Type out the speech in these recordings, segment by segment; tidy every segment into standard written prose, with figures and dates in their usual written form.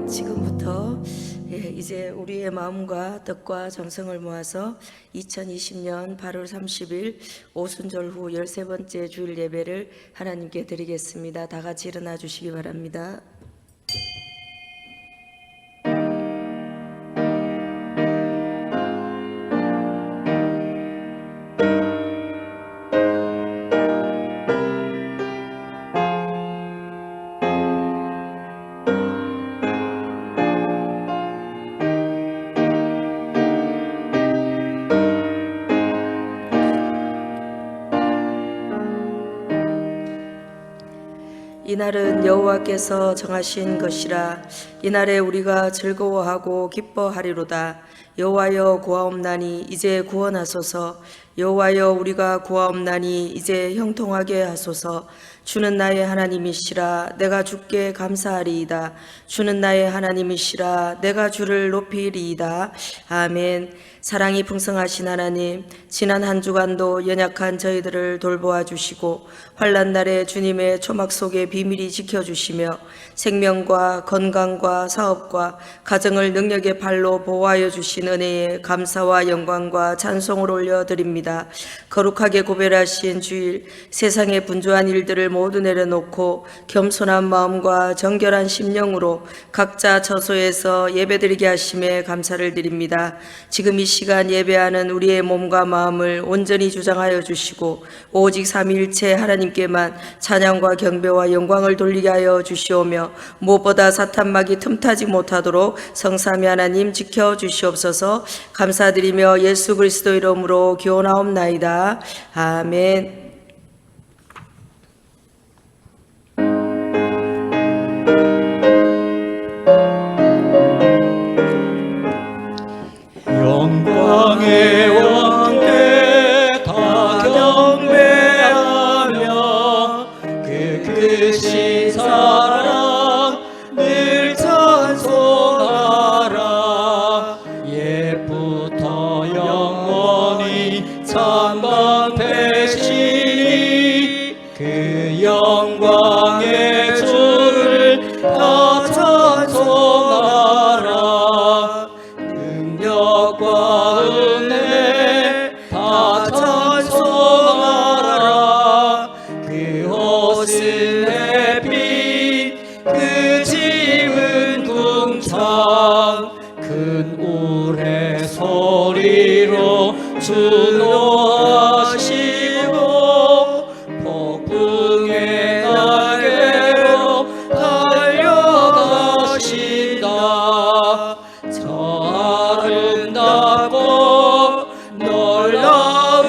지금부터 이제 우리의 마음과 뜻과 정성을 모아서 2020년 8월 30일 오순절 후 13번째 주일 예배를 하나님께 드리겠습니다. 다 같이 일어나 주시기 바랍니다. 이날은 여호와께서 정하신 것이라. 이날에 우리가 즐거워하고 기뻐하리로다. 여호와여 구하옵나니 이제 구원하소서. 여호와여 우리가 구하옵나니 이제 형통하게 하소서. 주는 나의 하나님이시라. 내가 주께 감사하리이다. 주는 나의 하나님이시라. 내가 주를 높이리이다. 아멘. 사랑이 풍성하신 하나님, 지난 한 주간도 연약한 저희들을 돌보아 주시고 환난 날에 주님의 초막 속에 비밀히 지켜주시며 생명과 건강과 사업과 가정을 능력의 발로 보호하여 주신 은혜에 감사와 영광과 찬송을 올려드립니다. 거룩하게 구별하신 주일, 세상의 분주한 일들을 모두 내려놓고 겸손한 마음과 정결한 심령으로 각자 처소에서 예배드리게 하심에 감사를 드립니다. 지금 이 시간 예배하는 우리의 몸과 마음을 온전히 주장하여 주시고 오직 삼위일체 하나님께만 찬양과 경배와 영광을 돌리게 하여 주시오며 무엇보다 사탄막이 틈타지 못하도록 성삼위 하나님 지켜주시옵소서. 감사드리며 예수 그리스도 이름으로 기원하옵나이다. 아멘. 영광의 왕께 다 경배하며 그 크신 사랑 늘 찬송하라. 옛부터 영원히 찬방되시니 그 영광의 주를 다 찬송하라. 능력과 은혜 다 찬송하라. 그 옷은 햇빛 그 집은 궁창 큰 우레 소리로 주노하시고 폭풍의 날개로 달려가신다. 저 아름답고 놀라운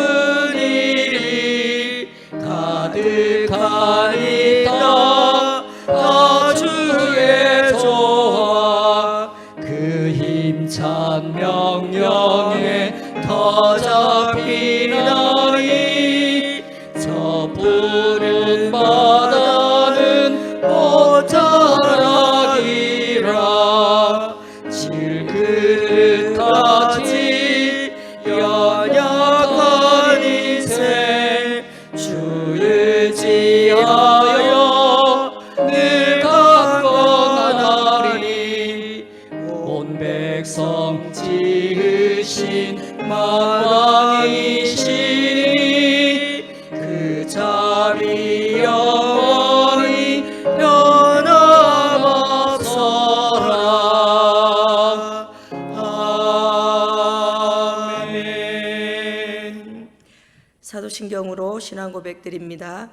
일이 가득하니까 다 주의 조화. 그 힘찬 명령에 더 잡히나니 저 푸른 바다는 모자라기라. 질그릇같이 연약한 인생 주 의지하여 늘 강건하리. 온 백성 지으신 만왕이시니 그 자리 영원히 변함없어라. 아멘. 사도신경으로 신앙 고백드립니다.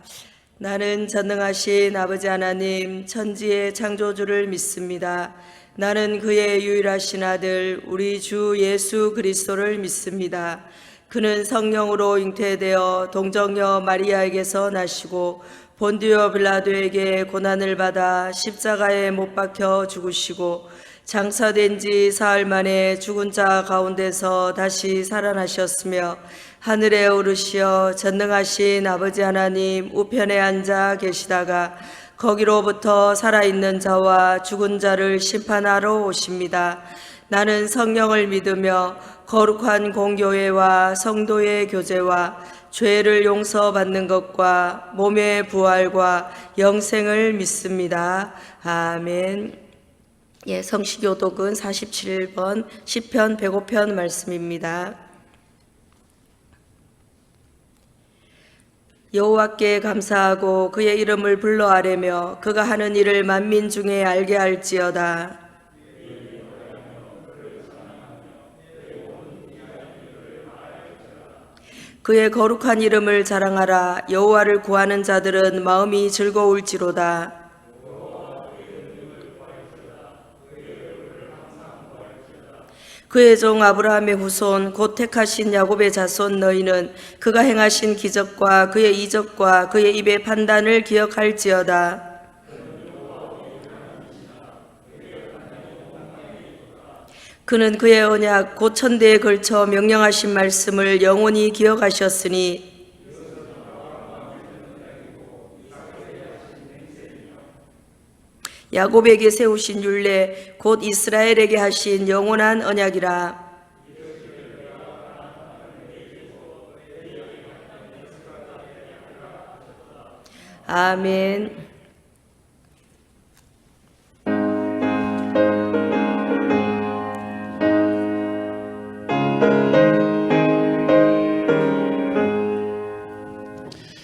나는 전능하신 아버지 하나님 천지의 창조주를 믿습니다. 나는 그의 유일하신 아들 우리 주 예수 그리스도를 믿습니다. 그는 성령으로 잉태되어 동정녀 마리아에게서 나시고 본디오 빌라도에게 고난을 받아 십자가에 못 박혀 죽으시고 장사된 지 사흘 만에 죽은 자 가운데서 다시 살아나셨으며 하늘에 오르시어 전능하신 아버지 하나님 우편에 앉아 계시다가 거기로부터 살아있는 자와 죽은 자를 심판하러 오십니다. 나는 성령을 믿으며 거룩한 공교회와 성도의 교제와 죄를 용서받는 것과 몸의 부활과 영생을 믿습니다. 아멘. 예, 성시교독은 47번 시편 105편 말씀입니다. 여호와께 감사하고 그의 이름을 불러 아뢰며 그가 하는 일을 만민 중에 알게 할지어다. 그의 거룩한 이름을 자랑하라. 여호와를 구하는 자들은 마음이 즐거울지로다. 그의 종 아브라함의 후손 곧 택하신 야곱의 자손 너희는 그가 행하신 기적과 그의 이적과 그의 입의 판단을 기억할지어다. 그는 그의 언약 곧 천대에 걸쳐 명령하신 말씀을 영원히 기억하셨으니 야곱에게 세우신 율례 곧 이스라엘에게 하신 영원한 언약이라. 아멘.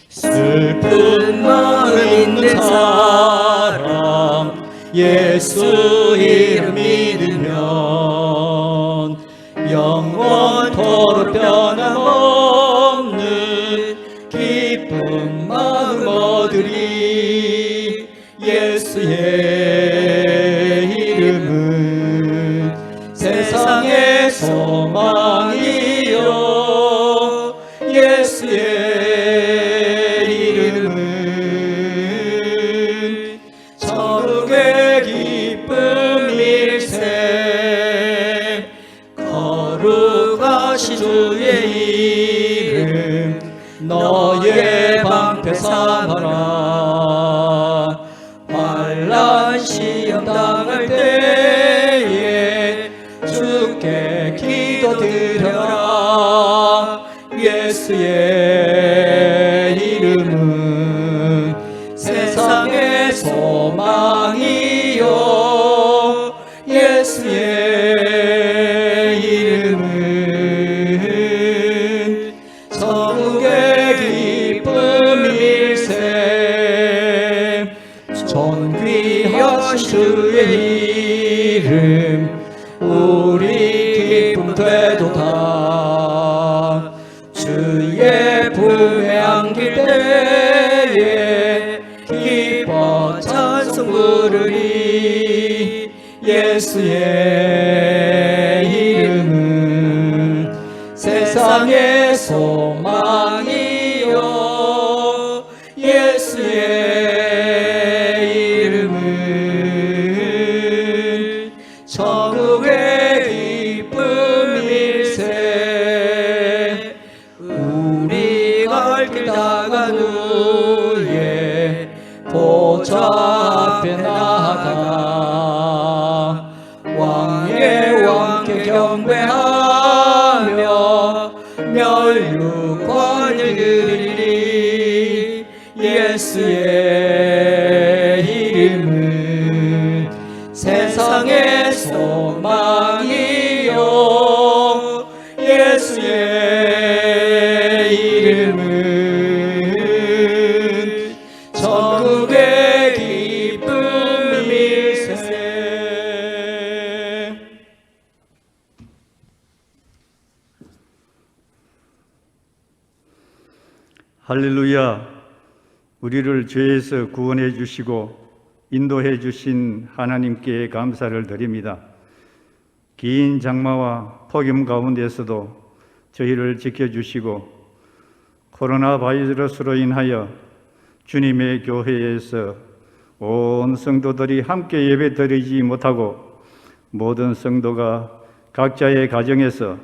슬픈 마음 있는 사람 예수 이름 믿으면 영원토록 변함없는 기쁜 마음 얻으리. 예수의 이름은 세상의 소망이요 예수의 천국의 기쁨일세. 거룩하신 주의 이름 너의 방패 삼아라. 환난 시험 당할 때에 주께 기도드려라. 예수의 이름은 세상의 소망이요 예수의 이름은 천국의 기쁨일세. 존귀하신 주의 이름 우리 기쁨 되도다. 주의 품에 안길 때에 기뻐 찬송 부르리. 예수의 이름은 세상의 소망이요 예수의 이름은 천국의 기쁨일세. 우리가 갈 길 다간 후에 보좌 앞에 나아가 왕의 왕께 경배하며 멸류관을 드리리. 예수의 이름은 세상의 소망이요 예수의 이름은 천국의 기쁨일세. 할렐루야. 우리를 죄에서 구원해 주시고 인도해 주신 하나님께 감사를 드립니다. 긴 장마와 폭염 가운데서도 저희를 지켜주시고 코로나 바이러스로 인하여 주님의 교회에서 온 성도들이 함께 예배드리지 못하고 모든 성도가 각자의 가정에서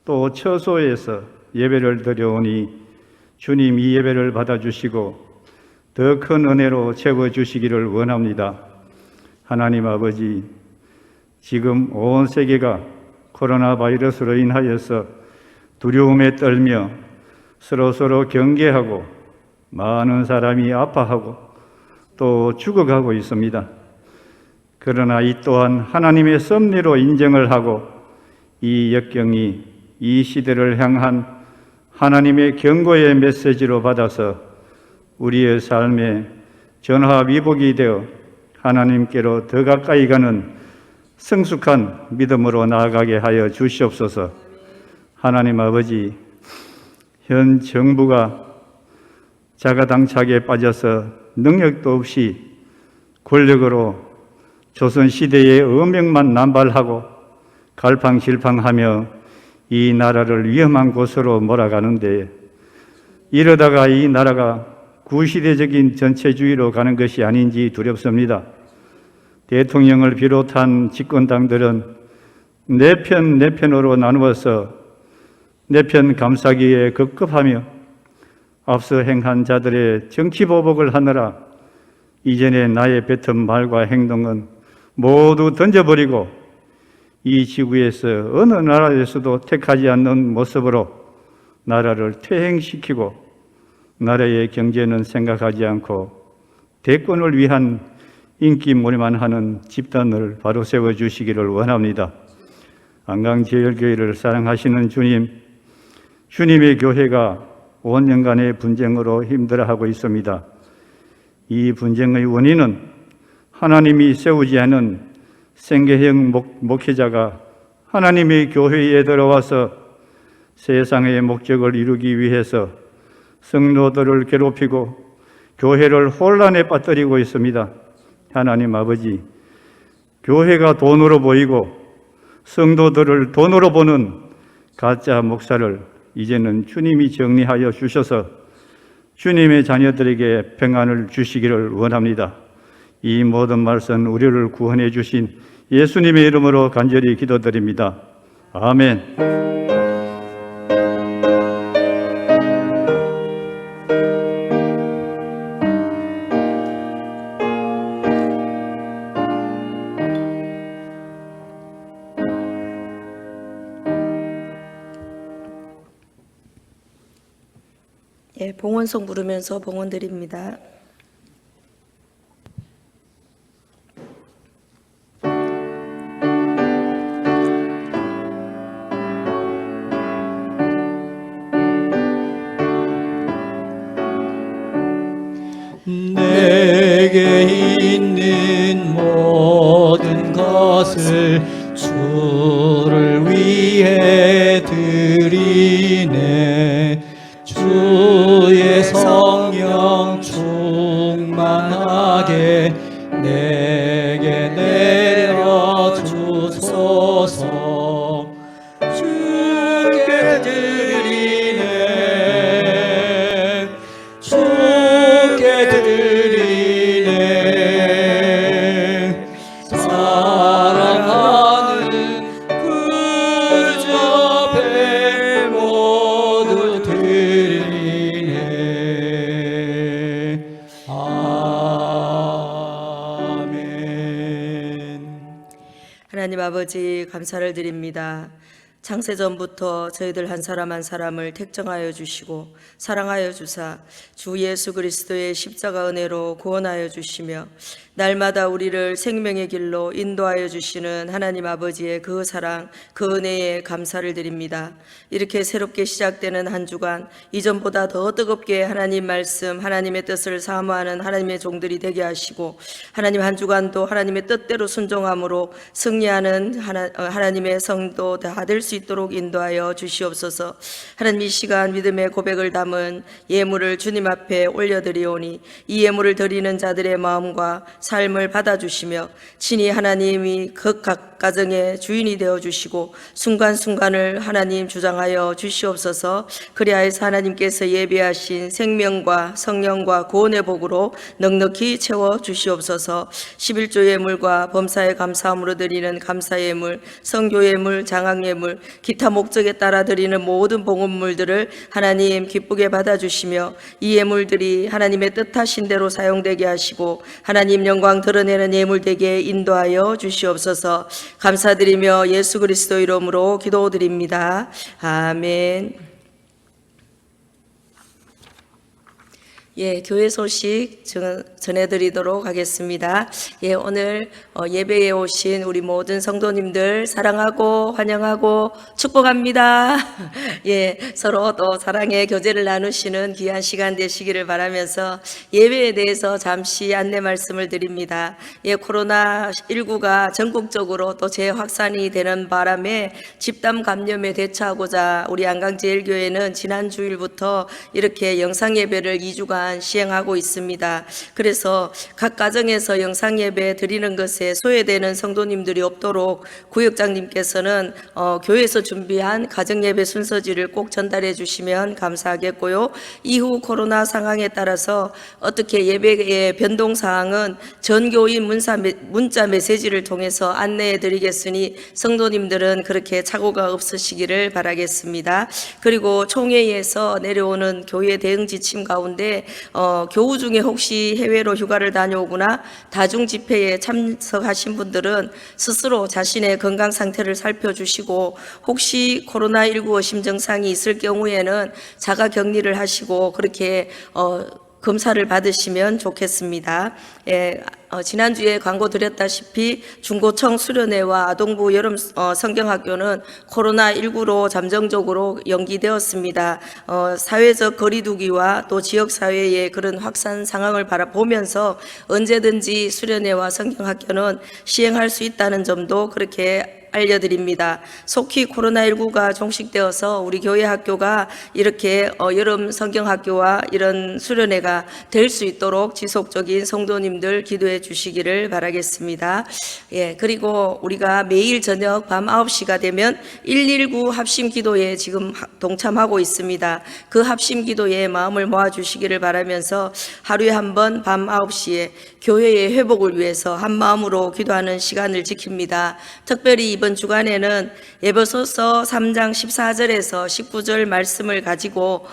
또 처소에서 예배를 드려오니 주님 이 예배를 받아주시고 더 큰 은혜로 채워주시기를 원합니다. 하나님 아버지, 지금 온 세계가 코로나 바이러스로 인하여서 두려움에 떨며 서로 경계하고 많은 사람이 아파하고 또 죽어가고 있습니다. 그러나 이 또한 하나님의 섭리로 인정을 하고 이 역경이 이 시대를 향한 하나님의 경고의 메시지로 받아서 우리의 삶에 전화위복이 되어 하나님께로 더 가까이 가는 성숙한 믿음으로 나아가게 하여 주시옵소서. 하나님 아버지, 현 정부가 자가당착에 빠져서 능력도 없이 권력으로 조선시대의 어명만 남발하고 갈팡질팡하며 이 나라를 위험한 곳으로 몰아가는데, 이러다가 이 나라가 구시대적인 전체주의로 가는 것이 아닌지 두렵습니다. 대통령을 비롯한 집권당들은 내 편으로 나누어서 내 편 감싸기에 급급하며 앞서 행한 자들의 정치보복을 하느라 이전에 나의 뱉은 말과 행동은 모두 던져버리고 이 지구에서 어느 나라에서도 택하지 않는 모습으로 나라를 퇴행시키고 나라의 경제는 생각하지 않고 대권을 위한 인기몰이만 하는 집단을 바로 세워주시기를 원합니다. 안강제일교회를 사랑하시는 주님, 주님의 교회가 5년간의 분쟁으로 힘들어하고 있습니다. 이 분쟁의 원인은 하나님이 세우지 않은 생계형 목회자가 하나님의 교회에 들어와서 세상의 목적을 이루기 위해서 성도들을 괴롭히고 교회를 혼란에 빠뜨리고 있습니다. 하나님 아버지, 교회가 돈으로 보이고 성도들을 돈으로 보는 가짜 목사를 이제는 주님이 정리하여 주셔서 주님의 자녀들에게 평안을 주시기를 원합니다. 이 모든 말씀 우리를 구원해 주신 예수님의 이름으로 간절히 기도드립니다. 아멘. 예, 봉헌송 부르면서 봉헌 드립니다. 내게 있는 모든 것을 주를 위해 드리네. 주의 성령 충만하게 내게 내려 주소서. 주께 드리네, 주께 드리네. 사랑하는 그저 배 모두 드리네. 아멘. 하나님 아버지, 감사를 드립니다. 창세전부터 저희들 한 사람 한 사람을 택정하여 주시고 사랑하여 주사 주 예수 그리스도의 십자가 은혜로 구원하여 주시며 날마다 우리를 생명의 길로 인도하여 주시는 하나님 아버지의 그 사랑, 그 은혜에 감사를 드립니다. 이렇게 새롭게 시작되는 한 주간 이전보다 더 뜨겁게 하나님 말씀, 하나님의 뜻을 사모하는 하나님의 종들이 되게 하시고 하나님 한 주간도 하나님의 뜻대로 순종함으로 승리하는 하나님의 성도 다 될 수 있도록 인도하여 주시옵소서. 하나님, 이 시간 믿음의 고백을 담은 예물을 주님 앞에 올려드리오니 이 예물을 드리는 자들의 마음과 삶을 받아주시며 친히 하나님이 각 가정의 주인이 되어주시고 순간순간을 하나님 주장하여 주시옵소서. 그리하여서 하나님께서 예비하신 생명과 성령과 구원의 복으로 넉넉히 채워주시옵소서. 11조 예물과 범사에 감사함으로 드리는 감사예물, 성교예물, 장학예물, 기타 목적에 따라 드리는 모든 봉헌물들을 하나님 기쁘게 받아주시며 이 예물들이 하나님의 뜻하신 대로 사용되게 하시고 하나님 영광 드러내는 예물 되게 인도하여 주시옵소서. 감사드리며 예수 그리스도 이름으로 기도드립니다. 아멘. 예, 교회 소식 전해드리도록 하겠습니다. 예, 오늘 예배에 오신 우리 모든 성도님들 사랑하고 환영하고 축복합니다. 예, 서로 또 사랑의 교제를 나누시는 귀한 시간 되시기를 바라면서 예배에 대해서 잠시 안내 말씀을 드립니다. 예, 코로나19가 전국적으로 또 재확산이 되는 바람에 집단 감염에 대처하고자 우리 안강제일교회는 지난 주일부터 이렇게 영상 예배를 2주간 시행하고 있습니다. 그래서 각 가정에서 영상 예배 드리는 것에 소외되는 성도님들이 없도록 구역장님께서는 교회에서 준비한 가정 예배 순서지를 꼭 전달해 주시면 감사하겠고요. 이후 코로나 상황에 따라서 어떻게 예배의 변동 사항은 전교인 문자 메시지를 통해서 안내해 드리겠으니 성도님들은 그렇게 착오가 없으시기를 바라겠습니다. 그리고 총회에서 내려오는 교회 대응 지침 가운데 교우 중에 혹시 해외로 휴가를 다녀오거나 다중 집회에 참석하신 분들은 스스로 자신의 건강 상태를 살펴주시고 혹시 코로나19 의심 증상이 있을 경우에는 자가 격리를 하시고 그렇게 검사를 받으시면 좋겠습니다. 예, 지난주에 광고 드렸다시피 중고청 수련회와 아동부 여름 성경학교는 코로나19로 잠정적으로 연기되었습니다. 사회적 거리두기와 또 지역사회의 그런 확산 상황을 바라보면서 언제든지 수련회와 성경학교는 시행할 수 있다는 점도 그렇게 알려드립니다. 속히 코로나19가 종식되어서 우리 교회 학교가 이렇게 여름 성경학교와 이런 수련회가 될 수 있도록 지속적인 성도님들 기도해 주시기를 바라겠습니다. 예, 그리고 우리가 매일 저녁 밤 9시가 되면 119 합심 기도에 지금 동참하고 있습니다. 그 합심 기도에 마음을 모아 주시기를 바라면서 하루에 한 번 밤 9시에 교회의 회복을 위해서 한 마음으로 기도하는 시간을 지킵니다. 특별히 이번 주간에는 에베소서 3장 14절에서 19절 말씀을 가지고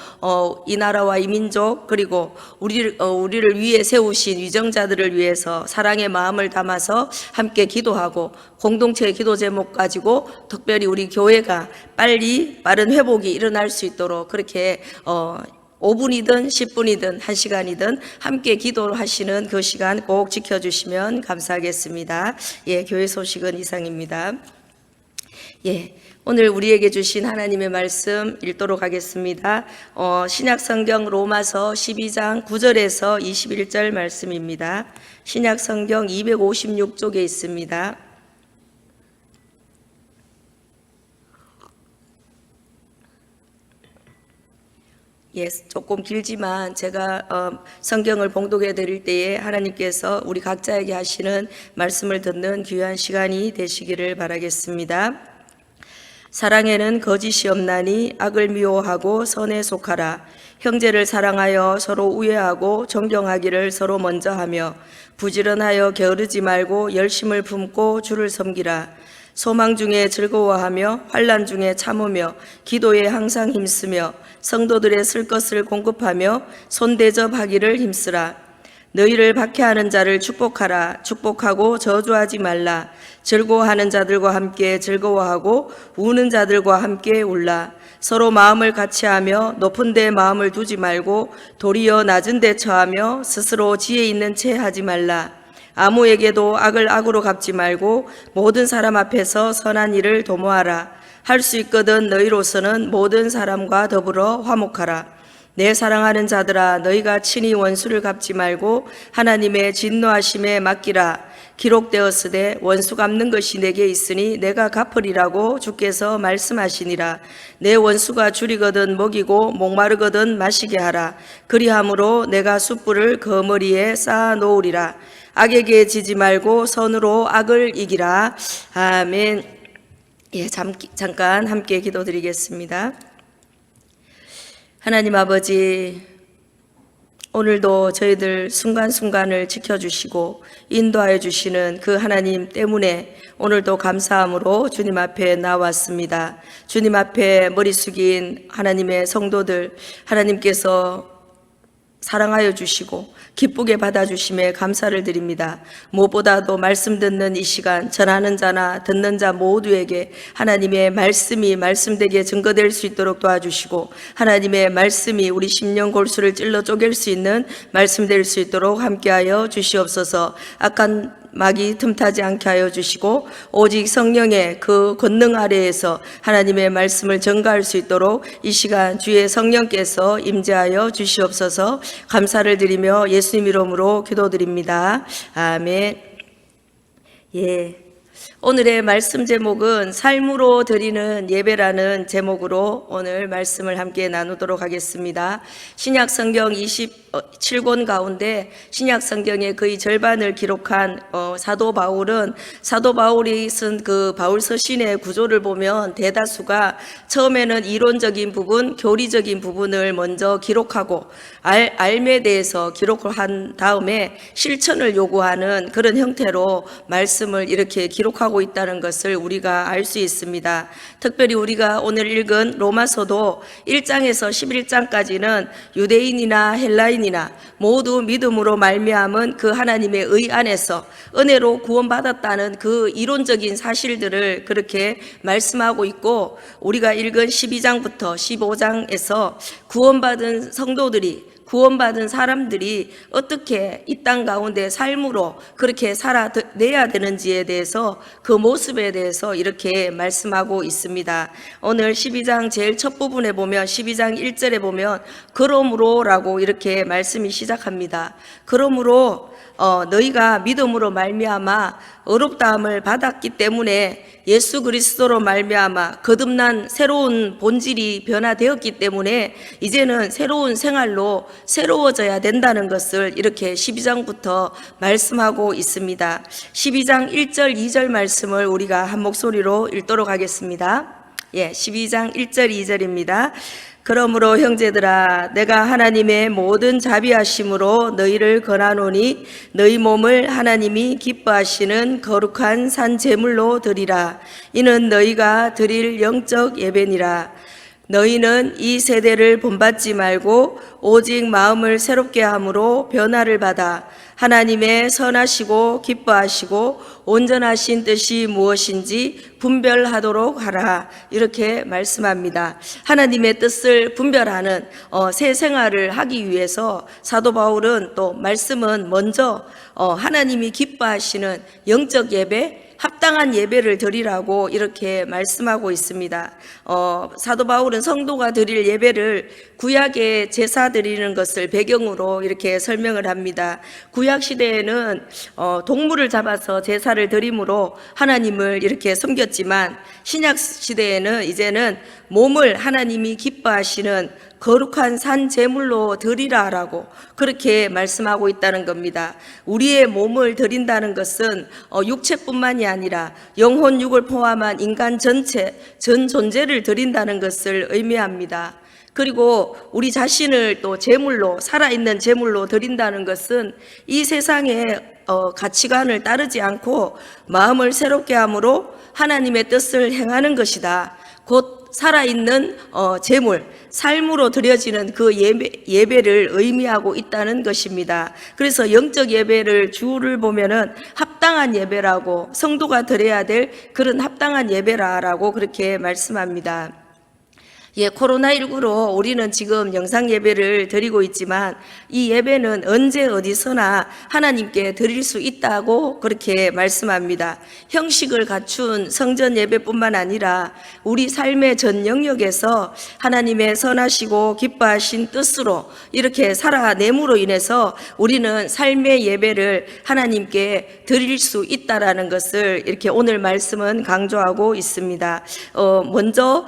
이 나라와 이 민족 그리고 우리를 위해 세우신 위정자들을 위해서 사랑의 마음을 담아서 함께 기도하고 공동체 기도 제목 가지고 특별히 우리 교회가 빠른 회복이 일어날 수 있도록 그렇게 5분이든 10분이든 1시간이든 함께 기도하시는 그 시간 꼭 지켜주시면 감사하겠습니다. 예, 교회 소식은 이상입니다. 예, 오늘 우리에게 주신 하나님의 말씀 읽도록 하겠습니다. 신약성경 로마서 12장 9절에서 21절 말씀입니다. 신약성경 256쪽에 있습니다. 예, 조금 길지만 제가 성경을 봉독해 드릴 때에 하나님께서 우리 각자에게 하시는 말씀을 듣는 귀한 시간이 되시기를 바라겠습니다. 사랑에는 거짓이 없나니 악을 미워하고 선에 속하라. 형제를 사랑하여 서로 우애하고 존경하기를 서로 먼저 하며 부지런하여 게으르지 말고 열심을 품고 주를 섬기라. 소망 중에 즐거워하며 환난 중에 참으며 기도에 항상 힘쓰며 성도들의 쓸 것을 공급하며 손대접하기를 힘쓰라. 너희를 박해하는 자를 축복하라. 축복하고 저주하지 말라. 즐거워하는 자들과 함께 즐거워하고 우는 자들과 함께 울라. 서로 마음을 같이하며 높은 데 마음을 두지 말고 도리어 낮은 데 처하며 스스로 지혜 있는 채 하지 말라. 아무에게도 악을 악으로 갚지 말고 모든 사람 앞에서 선한 일을 도모하라. 할 수 있거든 너희로서는 모든 사람과 더불어 화목하라. 내 사랑하는 자들아 너희가 친히 원수를 갚지 말고 하나님의 진노하심에 맡기라. 기록되었으되 원수 갚는 것이 내게 있으니 내가 갚으리라고 주께서 말씀하시니라. 내 원수가 줄이거든 먹이고 목마르거든 마시게 하라. 그리함으로 내가 숯불을 그 머리에 쌓아 놓으리라. 악에게 지지 말고 선으로 악을 이기라. 아멘. 예, 잠깐 함께 기도드리겠습니다. 하나님 아버지, 오늘도 저희들 순간순간을 지켜주시고 인도하여 주시는 그 하나님 때문에 오늘도 감사함으로 주님 앞에 나왔습니다. 주님 앞에 머리 숙인 하나님의 성도들, 하나님께서 사랑하여 주시고 기쁘게 받아주심에 감사를 드립니다. 무엇보다도 말씀 듣는 이 시간 전하는 자나 듣는 자 모두에게 하나님의 말씀이 말씀되게 증거될 수 있도록 도와주시고 하나님의 말씀이 우리 심령 골수를 찔러 쪼갤 수 있는 말씀 될 수 있도록 함께하여 주시옵소서. 악한 마귀 틈타지 않게 하여 주시고 오직 성령의 그 권능 아래에서 하나님의 말씀을 전가할 수 있도록 이 시간 주의 성령께서 임재하여 주시옵소서. 감사를 드리며 예수님 이름으로 기도드립니다. 아멘. 예. 오늘의 말씀 제목은 삶으로 드리는 예배라는 제목으로 오늘 말씀을 함께 나누도록 하겠습니다. 신약 성경 27권 가운데 신약 성경의 거의 절반을 기록한 사도 바울이 쓴 그 바울 서신의 구조를 보면 대다수가 처음에는 이론적인 부분, 교리적인 부분을 먼저 기록하고 알에 대해서 기록을 한 다음에 실천을 요구하는 그런 형태로 말씀을 이렇게 기록하고 있다는 것을 우리가 알 수 있습니다. 특별히 우리가 오늘 읽은 로마서도 1장에서 11장까지는 유대인이나 헬라인이나 모두 믿음으로 말미암은 그 하나님의 의 안에서 은혜로 구원받았다는 그 이론적인 사실들을 그렇게 말씀하고 있고, 우리가 읽은 12장부터 15장에서 구원받은 성도들이, 구원받은 사람들이 어떻게 이 땅 가운데 삶으로 그렇게 살아내야 되는지에 대해서, 그 모습에 대해서 이렇게 말씀하고 있습니다. 오늘 12장 제일 첫 부분에 보면 12장 1절에 보면 그러므로 라고 이렇게 말씀이 시작합니다. 그러므로 너희가 믿음으로 말미암아 의롭다함을 받았기 때문에, 예수 그리스도로 말미암아 거듭난 새로운 본질이 변화되었기 때문에 이제는 새로운 생활로 새로워져야 된다는 것을 이렇게 12장부터 말씀하고 있습니다. 12장 1절 2절 말씀을 우리가 한 목소리로 읽도록 하겠습니다. 12장 1절 2절입니다. 그러므로 형제들아, 내가 하나님의 모든 자비하심으로 너희를 권하노니 너희 몸을 하나님이 기뻐하시는 거룩한 산 제물로 드리라. 이는 너희가 드릴 영적 예배니라. 너희는 이 세대를 본받지 말고 오직 마음을 새롭게 함으로 변화를 받아 하나님의 선하시고 기뻐하시고 온전하신 뜻이 무엇인지 분별하도록 하라. 이렇게 말씀합니다. 하나님의 뜻을 분별하는 새 생활을 하기 위해서 사도 바울은, 또 말씀은 먼저 하나님이 기뻐하시는 영적 예배, 합당한 예배를 드리라고 이렇게 말씀하고 있습니다. 사도 바울은 성도가 드릴 예배를 구약의 제사 드리는 것을 배경으로 이렇게 설명을 합니다. 구약 시대에는 동물을 잡아서 제사를 드림으로 하나님을 이렇게 섬겼지만, 신약 시대에는 이제는 몸을 하나님이 기뻐하시는 거룩한 산 제물로 드리라라고 그렇게 말씀하고 있다는 겁니다. 우리의 몸을 드린다는 것은 육체뿐만이 아니라 영혼, 육을 포함한 인간 전체, 전 존재를 드린다는 것을 의미합니다. 그리고 우리 자신을 또 제물로, 살아있는 제물로 드린다는 것은 이 세상의 가치관을 따르지 않고 마음을 새롭게 함으로 하나님의 뜻을 행하는 것이다. 곧 살아있는 제물, 삶으로 드려지는 그 예배를 의미하고 있다는 것입니다. 그래서 영적 예배를 주를 보면은 합당한 예배라고, 성도가 드려야 될 그런 합당한 예배라고 그렇게 말씀합니다. 코로나19로 우리는 지금 영상 예배를 드리고 있지만 이 예배는 언제 어디서나 하나님께 드릴 수 있다고 그렇게 말씀합니다. 형식을 갖춘 성전 예배뿐만 아니라 우리 삶의 전 영역에서 하나님의 선하시고 기뻐하신 뜻으로 이렇게 살아냄으로 인해서 우리는 삶의 예배를 하나님께 드릴 수 있다라는 것을 이렇게 오늘 말씀은 강조하고 있습니다. 먼저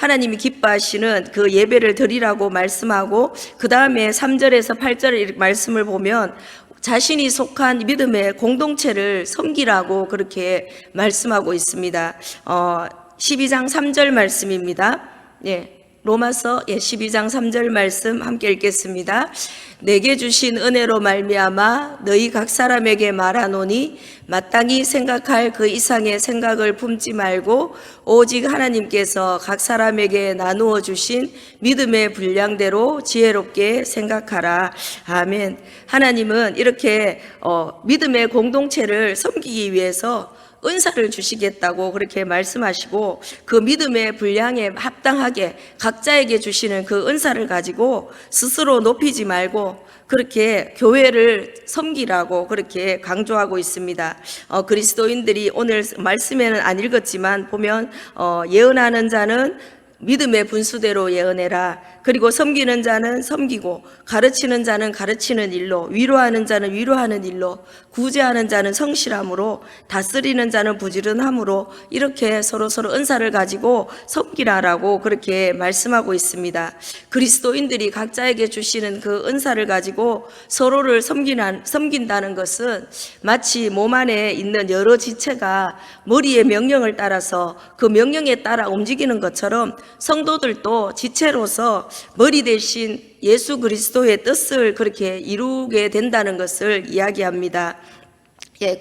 하나님이 기뻐하시는 그 예배를 드리라고 말씀하고, 그 다음에 3절에서 8절의 말씀을 보면 자신이 속한 믿음의 공동체를 섬기라고 그렇게 말씀하고 있습니다. 12장 3절 말씀입니다. 로마서 12장 3절 말씀 함께 읽겠습니다. 내게 주신 은혜로 말미암아 너희 각 사람에게 말하노니 마땅히 생각할 그 이상의 생각을 품지 말고 오직 하나님께서 각 사람에게 나누어 주신 믿음의 분량대로 지혜롭게 생각하라. 아멘. 하나님은 이렇게 믿음의 공동체를 섬기기 위해서 은사를 주시겠다고 그렇게 말씀하시고, 그 믿음의 분량에 합당하게 각자에게 주시는 그 은사를 가지고 스스로 높이지 말고 그렇게 교회를 섬기라고 그렇게 강조하고 있습니다. 그리스도인들이 오늘 말씀에는 안 읽었지만 보면 예언하는 자는 믿음의 분수대로 예언해라. 그리고 섬기는 자는 섬기고, 가르치는 자는 가르치는 일로, 위로하는 자는 위로하는 일로, 구제하는 자는 성실함으로, 다스리는 자는 부지런함으로, 이렇게 서로 은사를 가지고 섬기라라고 그렇게 말씀하고 있습니다. 그리스도인들이 각자에게 주시는 그 은사를 가지고 서로를 섬긴다는 것은 마치 몸 안에 있는 여러 지체가 머리의 명령을 따라서 그 명령에 따라 움직이는 것처럼 성도들도 지체로서 머리 대신 예수 그리스도의 뜻을 그렇게 이루게 된다는 것을 이야기합니다.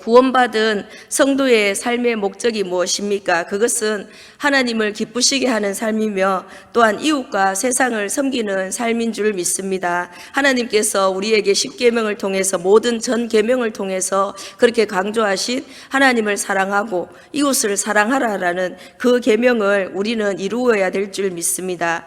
구원받은 성도의 삶의 목적이 무엇입니까? 그것은 하나님을 기쁘시게 하는 삶이며 또한 이웃과 세상을 섬기는 삶인 줄 믿습니다. 하나님께서 우리에게 십계명을 통해서, 모든 전 계명을 통해서 그렇게 강조하신 하나님을 사랑하고 이웃을 사랑하라라는 그 계명을 우리는 이루어야 될 줄 믿습니다.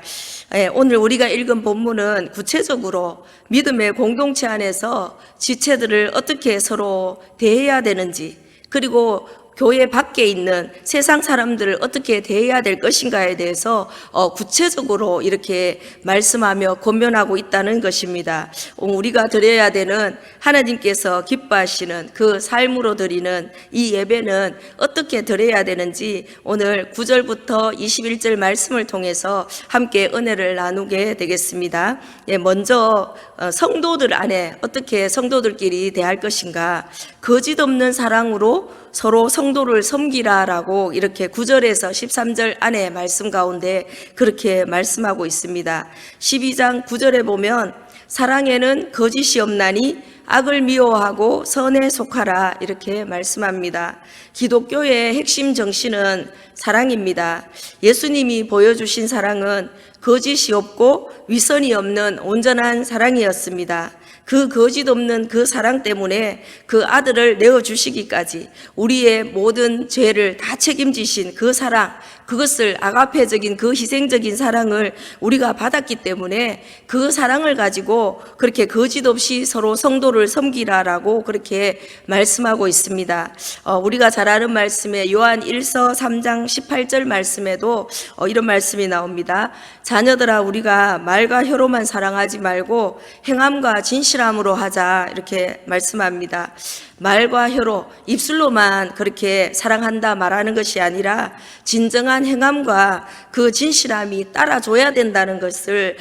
오늘 우리가 읽은 본문은 구체적으로 믿음의 공동체 안에서 지체들을 어떻게 서로 대해야 되는지, 그리고 교회 밖에 있는 세상 사람들을 어떻게 대해야 될 것인가에 대해서 구체적으로 이렇게 말씀하며 권면하고 있다는 것입니다. 우리가 드려야 되는, 하나님께서 기뻐하시는 그 삶으로 드리는 이 예배는 어떻게 드려야 되는지 오늘 9절부터 21절 말씀을 통해서 함께 은혜를 나누게 되겠습니다. 먼저 성도들 안에 어떻게 성도들끼리 대할 것인가, 거짓 없는 사랑으로 서로 성도를 섬기라라고 이렇게 9절에서 13절 안에 말씀 가운데 그렇게 말씀하고 있습니다. 12장 9절에 보면 사랑에는 거짓이 없나니 악을 미워하고 선에 속하라 이렇게 말씀합니다. 기독교의 핵심 정신은 사랑입니다. 예수님이 보여주신 사랑은 거짓이 없고 위선이 없는 온전한 사랑이었습니다. 그 거짓 없는 그 사랑 때문에 그 아들을 내어주시기까지 우리의 모든 죄를 다 책임지신 그 사랑, 그것을 아가페적인 그 희생적인 사랑을 우리가 받았기 때문에 그 사랑을 가지고 그렇게 거짓 없이 서로 성도를 섬기라라고 그렇게 말씀하고 있습니다. 우리가 잘 아는 말씀에 요한 1서 3장 18절 말씀에도 이런 말씀이 나옵니다. 자녀들아, 우리가 말과 혀로만 사랑하지 말고 행함과 진실함으로 하자 이렇게 말씀합니다. 말과 혀로, 입술로만 그렇게 사랑한다 말하는 것이 아니라 진정한 행함과 그 진실함이 따라줘야 된다는 것을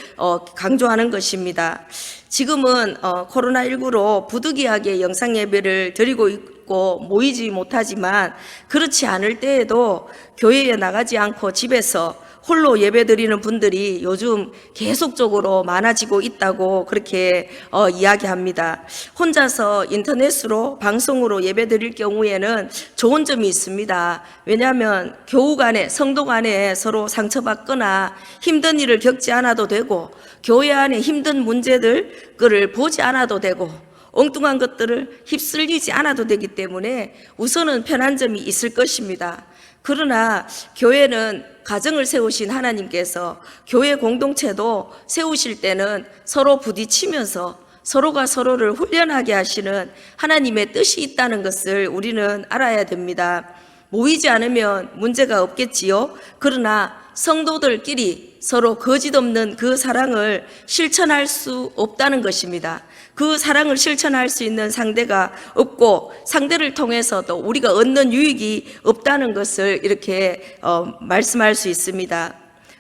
강조하는 것입니다. 지금은 코로나19로 부득이하게 영상 예배를 드리고 있고 모이지 못하지만, 그렇지 않을 때에도 교회에 나가지 않고 집에서 홀로 예배드리는 분들이 요즘 계속적으로 많아지고 있다고 그렇게 이야기합니다. 혼자서 인터넷으로 방송으로 예배드릴 경우에는 좋은 점이 있습니다. 왜냐하면 교우 간에, 성도 간에 서로 상처받거나 힘든 일을 겪지 않아도 되고, 교회 안에 힘든 문제들을 보지 않아도 되고, 엉뚱한 것들을 휩쓸리지 않아도 되기 때문에 우선은 편한 점이 있을 것입니다. 그러나 교회는 가정을 세우신 하나님께서 교회 공동체도 세우실 때는 서로 부딪히면서 서로가 서로를 훈련하게 하시는 하나님의 뜻이 있다는 것을 우리는 알아야 됩니다. 모이지 않으면 문제가 없겠지요. 그러나 성도들끼리 서로 거짓 없는 그 사랑을 실천할 수 없다는 것입니다. 그 사랑을 실천할 수 있는 상대가 없고, 상대를 통해서도 우리가 얻는 유익이 없다는 것을 이렇게 말씀할 수 있습니다.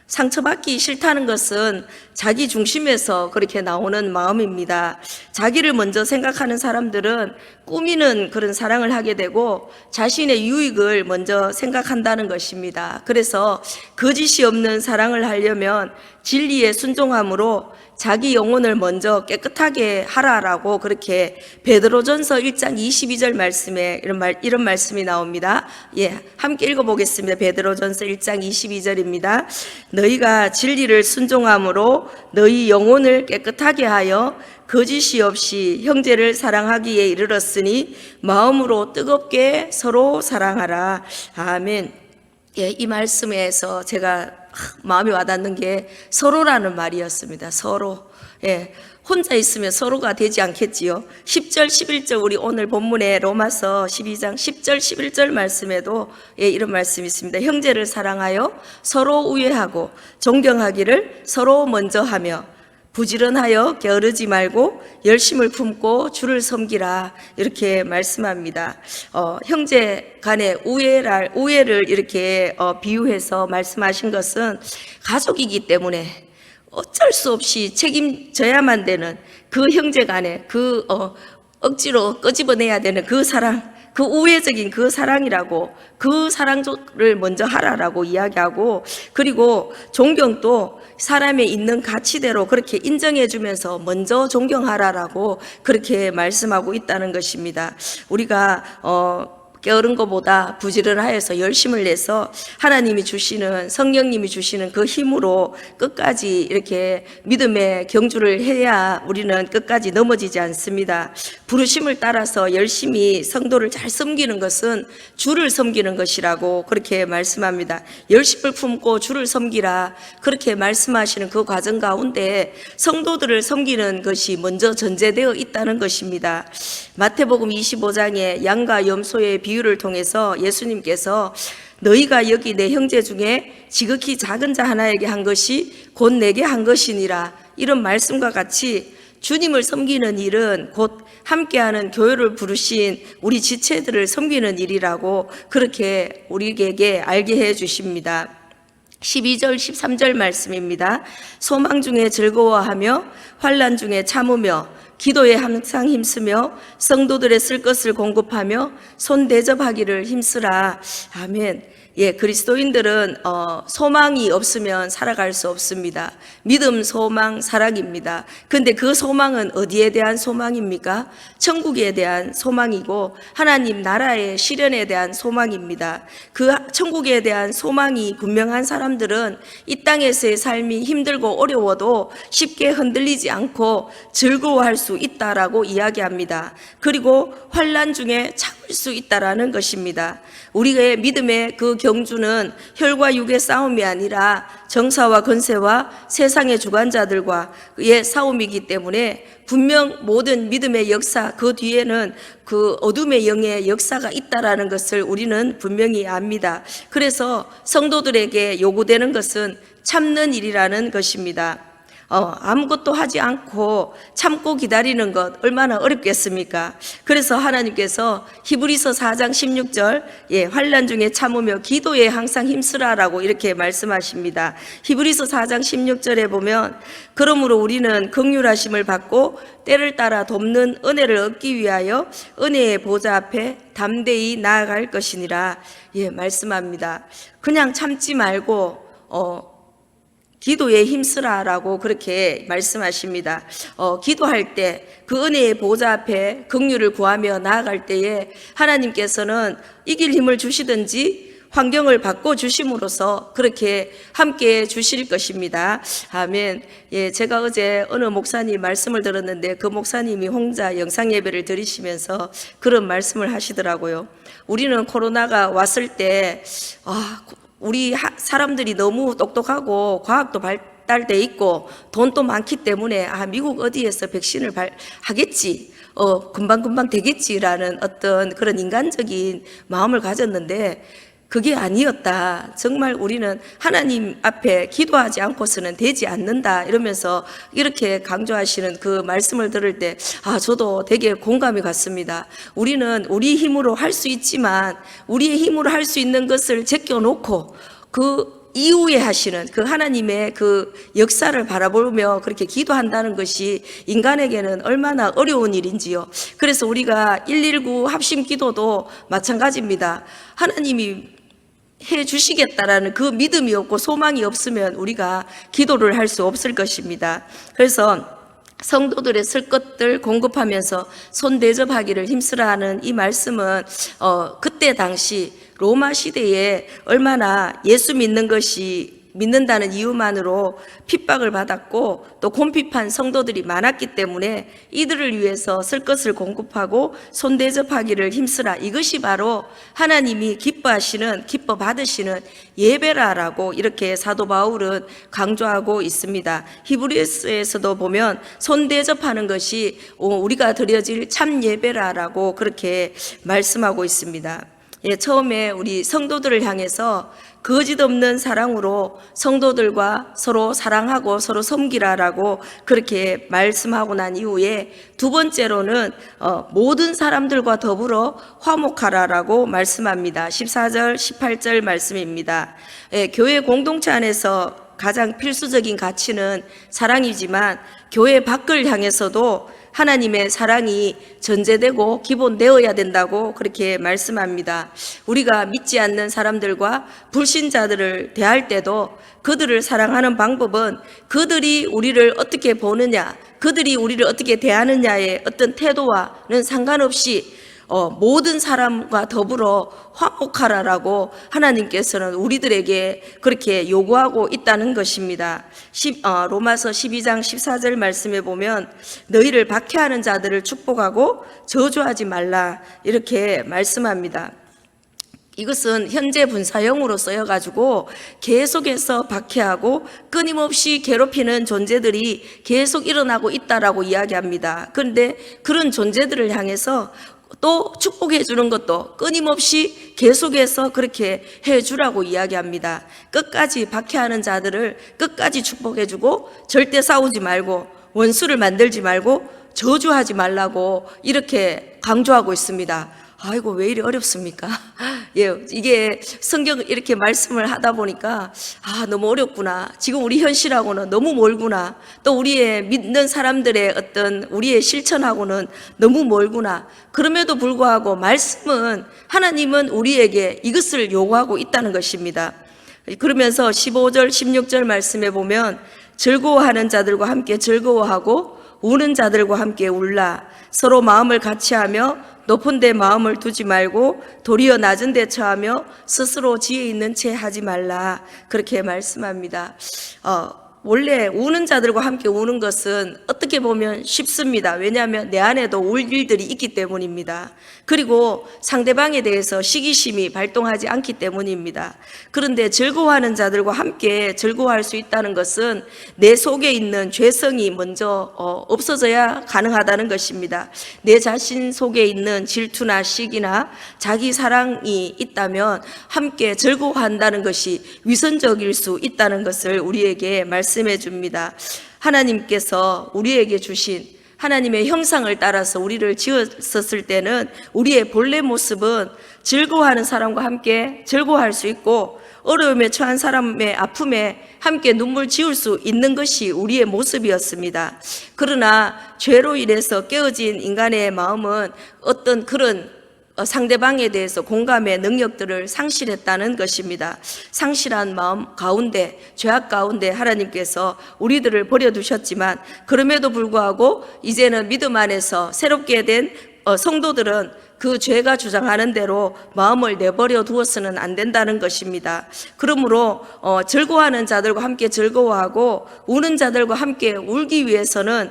상처받기 싫다는 것은 자기 중심에서 그렇게 나오는 마음입니다. 자기를 먼저 생각하는 사람들은 꾸미는 그런 사랑을 하게 되고 자신의 유익을 먼저 생각한다는 것입니다. 그래서 거짓이 없는 사랑을 하려면 진리에 순종함으로 자기 영혼을 먼저 깨끗하게 하라라고 그렇게 베드로전서 1장 22절 말씀에 이런 말씀이 나옵니다. 예, 함께 읽어보겠습니다. 베드로전서 1장 22절입니다. 너희가 진리를 순종함으로 너희 영혼을 깨끗하게 하여 거짓이 없이 형제를 사랑하기에 이르렀으니 마음으로 뜨겁게 서로 사랑하라. 아멘. 예, 이 말씀에서 제가 마음이 와닿는 게 서로라는 말이었습니다. 서로. 예, 혼자 있으면 서로가 되지 않겠지요. 10절, 11절 우리 오늘 본문에 로마서 12장 10절, 11절 말씀에도 예, 이런 말씀이 있습니다. 형제를 사랑하여 서로 우애하고 존경하기를 서로 먼저 하며 부지런하여 게으르지 말고 열심을 품고 주를 섬기라 이렇게 말씀합니다. 형제 간의 우애를 이렇게 비유해서 말씀하신 것은 가족이기 때문에 어쩔 수 없이 책임져야만 되는 그 형제 간의 그 억지로 끄집어내야 되는 그 사랑, 그 우애적인 그 사랑이라고, 그 사랑을 먼저 하라라고 이야기하고, 그리고 존경도 사람의 있는 가치대로 그렇게 인정해주면서 먼저 존경하라라고 그렇게 말씀하고 있다는 것입니다. 우리가 게으른 것보다 부지런하여서 열심을 내서 하나님이 주시는, 성령님이 주시는 그 힘으로 끝까지 이렇게 믿음의 경주를 해야 우리는 끝까지 넘어지지 않습니다. 부르심을 따라서 열심히 성도를 잘 섬기는 것은 주를 섬기는 것이라고 그렇게 말씀합니다. 열심을 품고 주를 섬기라 그렇게 말씀하시는 그 과정 가운데 성도들을 섬기는 것이 먼저 전제되어 있다는 것입니다. 마태복음 25장에 양과 염소의 비유를 통해서 예수님께서 너희가 여기 내 형제 중에 지극히 작은 자 하나에게 한 것이 곧 내게 한 것이니라 이런 말씀과 같이 주님을 섬기는 일은 곧 함께하는 교회를 부르신 우리 지체들을 섬기는 일이라고 그렇게 우리에게 알게 해 주십니다. 12절 13절 말씀입니다. 소망 중에 즐거워하며 환난 중에 참으며 기도에 항상 힘쓰며 성도들의 쓸 것을 공급하며 손 대접하기를 힘쓰라. 아멘. 예, 그리스도인들은 소망이 없으면 살아갈 수 없습니다. 믿음, 소망, 사랑입니다. 근데 그 소망은 어디에 대한 소망입니까? 천국에 대한 소망이고 하나님 나라의 실현에 대한 소망입니다. 그 천국에 대한 소망이 분명한 사람들은 이 땅에서의 삶이 힘들고 어려워도 쉽게 흔들리지 않고 즐거워할 수 있다라고 이야기합니다. 그리고 환난 중에 참을 수 있다라는 것입니다. 우리의 믿음의 그 경주는 혈과 육의 싸움이 아니라 정사와 권세와 세상의 주관자들과의 싸움이기 때문에 분명 모든 믿음의 역사 그 뒤에는 그 어둠의 영의 역사가 있다라는 것을 우리는 분명히 압니다. 그래서 성도들에게 요구되는 것은 참는 일이라는 것입니다. 아무것도 하지 않고 참고 기다리는 것 얼마나 어렵겠습니까? 그래서 하나님께서 히브리서 4장 16절 환난 중에 참으며 기도에 항상 힘쓰라라고 이렇게 말씀하십니다. 히브리서 4장 16절에 보면 그러므로 우리는 긍휼하심을 받고 때를 따라 돕는 은혜를 얻기 위하여 은혜의 보좌 앞에 담대히 나아갈 것이니라 말씀합니다. 그냥 참지 말고 기도에 힘쓰라라고 그렇게 말씀하십니다. 기도할 때 그 은혜의 보좌 앞에 긍휼을 구하며 나아갈 때에 하나님께서는 이길 힘을 주시든지 환경을 바꿔주심으로써 그렇게 함께 주실 것입니다. 아멘. 예, 제가 어제 어느 목사님 말씀을 들었는데 그 목사님이 혼자 영상 예배를 드리시면서 그런 말씀을 하시더라고요. 우리는 코로나가 왔을 때 우리 사람들이 너무 똑똑하고 과학도 발달돼 있고 돈도 많기 때문에 미국 어디에서 백신을 하겠지, 금방금방 되겠지라는 어떤 그런 인간적인 마음을 가졌는데 그게 아니었다. 정말 우리는 하나님 앞에 기도하지 않고서는 되지 않는다. 이러면서 이렇게 강조하시는 그 말씀을 들을 때 저도 되게 공감이 갔습니다. 우리는 우리 힘으로 할 수 있지만 우리의 힘으로 할 수 있는 것을 제껴놓고 그 이후에 하시는 그 하나님의 그 역사를 바라보며 그렇게 기도한다는 것이 인간에게는 얼마나 어려운 일인지요. 그래서 우리가 119 합심 기도도 마찬가지입니다. 하나님이 해 주시겠다라는 그 믿음이 없고 소망이 없으면 우리가 기도를 할 수 없을 것입니다. 그래서 성도들의 쓸 것들 공급하면서 손 대접하기를 힘쓰라 하는 이 말씀은 그때 당시 로마 시대에 얼마나 예수 믿는다는 이유만으로 핍박을 받았고 또 곰핍한 성도들이 많았기 때문에 이들을 위해서 쓸 것을 공급하고 손 대접하기를 힘쓰라. 이것이 바로 하나님이 기뻐 받으시는 예배라라고 이렇게 사도 바울은 강조하고 있습니다. 히브리서에서도 보면 손 대접하는 것이 우리가 드려질 참 예배라라고 그렇게 말씀하고 있습니다. 처음에 우리 성도들을 향해서 거짓 없는 사랑으로 성도들과 서로 사랑하고 서로 섬기라라고 그렇게 말씀하고 난 이후에 두 번째로는 모든 사람들과 더불어 화목하라라고 말씀합니다. 14절 18절 말씀입니다. 교회 공동체 안에서 가장 필수적인 가치는 사랑이지만 교회 밖을 향해서도 하나님의 사랑이 전제되고 기본되어야 된다고 그렇게 말씀합니다. 우리가 믿지 않는 사람들과 불신자들을 대할 때도 그들을 사랑하는 방법은 그들이 우리를 어떻게 보느냐, 그들이 우리를 어떻게 대하느냐의 어떤 태도와는 상관없이 모든 사람과 더불어 화목하라라고 하나님께서는 우리들에게 그렇게 요구하고 있다는 것입니다. 로마서 12장 14절 말씀에 보면 너희를 박해하는 자들을 축복하고 저주하지 말라 이렇게 말씀합니다. 이것은 현재 분사형으로 쓰여가지고 계속해서 박해하고 끊임없이 괴롭히는 존재들이 계속 일어나고 있다라고 이야기합니다. 그런데 그런 존재들을 향해서 또 축복해 주는 것도 끊임없이 계속해서 그렇게 해주라고 이야기합니다. 끝까지 박해하는 자들을 끝까지 축복해 주고 절대 싸우지 말고 원수를 만들지 말고 저주하지 말라고 이렇게 강조하고 있습니다. 아이고 왜 이리 어렵습니까? 이게 성경 이렇게 말씀을 하다 보니까 너무 어렵구나. 지금 우리 현실하고는 너무 멀구나. 또 우리의 믿는 사람들의 어떤 우리의 실천하고는 너무 멀구나. 그럼에도 불구하고 말씀은 하나님은 우리에게 이것을 요구하고 있다는 것입니다. 그러면서 15절 16절 말씀에 보면 즐거워하는 자들과 함께 즐거워하고 우는 자들과 함께 울라. 서로 마음을 같이하며 높은 데 마음을 두지 말고 도리어 낮은 데 처하며 스스로 지혜 있는 채 하지 말라 그렇게 말씀합니다. 원래 우는 자들과 함께 우는 것은 어떻게 보면 쉽습니다. 왜냐하면 내 안에도 울 일들이 있기 때문입니다. 그리고 상대방에 대해서 시기심이 발동하지 않기 때문입니다. 그런데 즐거워하는 자들과 함께 즐거워할 수 있다는 것은 내 속에 있는 죄성이 먼저 없어져야 가능하다는 것입니다. 내 자신 속에 있는 질투나 시기나 자기 사랑이 있다면 함께 즐거워한다는 것이 위선적일 수 있다는 것을 우리에게 말씀해 줍니다. 하나님께서 우리에게 주신 하나님의 형상을 따라서 우리를 지었었을 때는 우리의 본래 모습은 즐거워하는 사람과 함께 즐거워할 수 있고 어려움에 처한 사람의 아픔에 함께 눈물 지을 수 있는 것이 우리의 모습이었습니다. 그러나 죄로 인해서 깨어진 인간의 마음은 어떤 그런 상대방에 대해서 공감의 능력들을 상실했다는 것입니다. 상실한 마음 가운데, 죄악 가운데 하나님께서 우리들을 버려두셨지만 그럼에도 불구하고 이제는 믿음 안에서 새롭게 된 성도들은 그 죄가 주장하는 대로 마음을 내버려 두어서는 안 된다는 것입니다. 그러므로 즐거워하는 자들과 함께 즐거워하고 우는 자들과 함께 울기 위해서는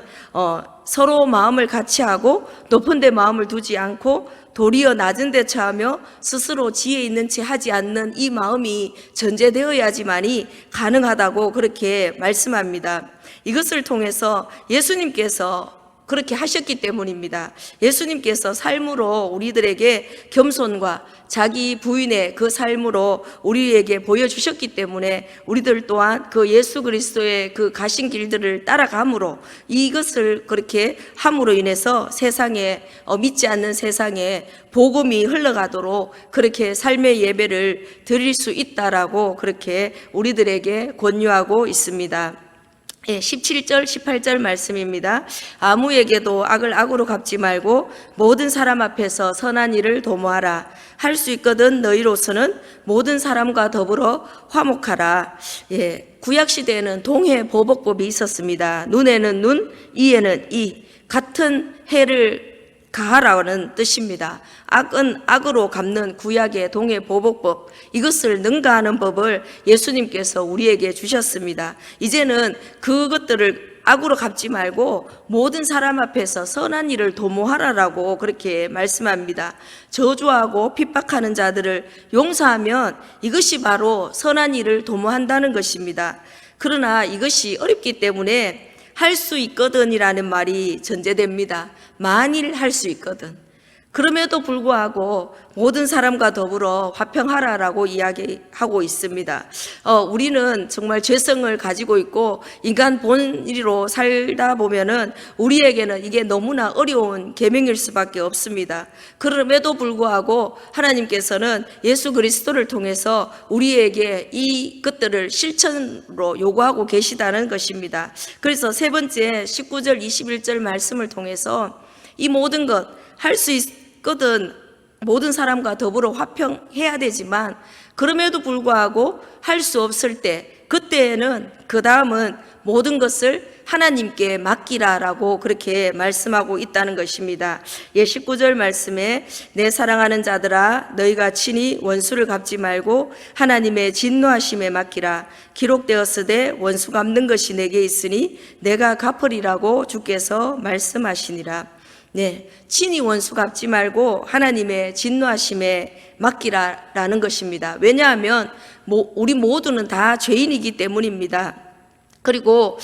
서로 마음을 같이 하고 높은 데 마음을 두지 않고 도리어 낮은 데 처하며 스스로 지혜 있는 채 하지 않는 이 마음이 전제되어야지만이 가능하다고 그렇게 말씀합니다. 이것을 통해서 예수님께서 그렇게 하셨기 때문입니다. 예수님께서 삶으로 우리들에게 겸손과 자기 부인의 그 삶으로 우리에게 보여주셨기 때문에 우리들 또한 그 예수 그리스도의 그 가신 길들을 따라감으로 이것을 그렇게 함으로 인해서 세상에 믿지 않는 세상에 복음이 흘러가도록 그렇게 삶의 예배를 드릴 수 있다라고 그렇게 우리들에게 권유하고 있습니다. 17절, 18절 말씀입니다. 아무에게도 악을 악으로 갚지 말고 모든 사람 앞에서 선한 일을 도모하라. 할 수 있거든 너희로서는 모든 사람과 더불어 화목하라. 구약 시대에는 동해 보복법이 있었습니다. 눈에는 눈, 이에는 이, 같은 해를 가하라는 뜻입니다. 악은 악으로 갚는 구약의 동해 보복법, 이것을 능가하는 법을 예수님께서 우리에게 주셨습니다. 이제는 그것들을 악으로 갚지 말고 모든 사람 앞에서 선한 일을 도모하라라고 그렇게 말씀합니다. 저주하고 핍박하는 자들을 용서하면 이것이 바로 선한 일을 도모한다는 것입니다. 그러나 이것이 어렵기 때문에 할 수 있거든이라는 말이 전제됩니다. 만일 할 수 있거든. 그럼에도 불구하고 모든 사람과 더불어 화평하라라고 이야기하고 있습니다. 우리는 정말 죄성을 가지고 있고 인간 본의로 살다 보면은 우리에게는 이게 너무나 어려운 계명일 수밖에 없습니다. 그럼에도 불구하고 하나님께서는 예수 그리스도를 통해서 우리에게 이 것들을 실천으로 요구하고 계시다는 것입니다. 그래서 세 번째 19절 21절 말씀을 통해서 이 모든 것 할 수 있거든 모든 사람과 더불어 화평해야 되지만 그럼에도 불구하고 할 수 없을 때 그때에는 그 다음은 모든 것을 하나님께 맡기라라고 그렇게 말씀하고 있다는 것입니다. 19절 말씀에 내 사랑하는 자들아 너희가 친히 원수를 갚지 말고 하나님의 진노하심에 맡기라. 기록되었으되 원수 갚는 것이 내게 있으니 내가 갚으리라고 주께서 말씀하시니라. 친히 원수 갚지 말고 하나님의 진노하심에 맡기라라는 것입니다. 왜냐하면 우리 모두는 다 죄인이기 때문입니다. 그리고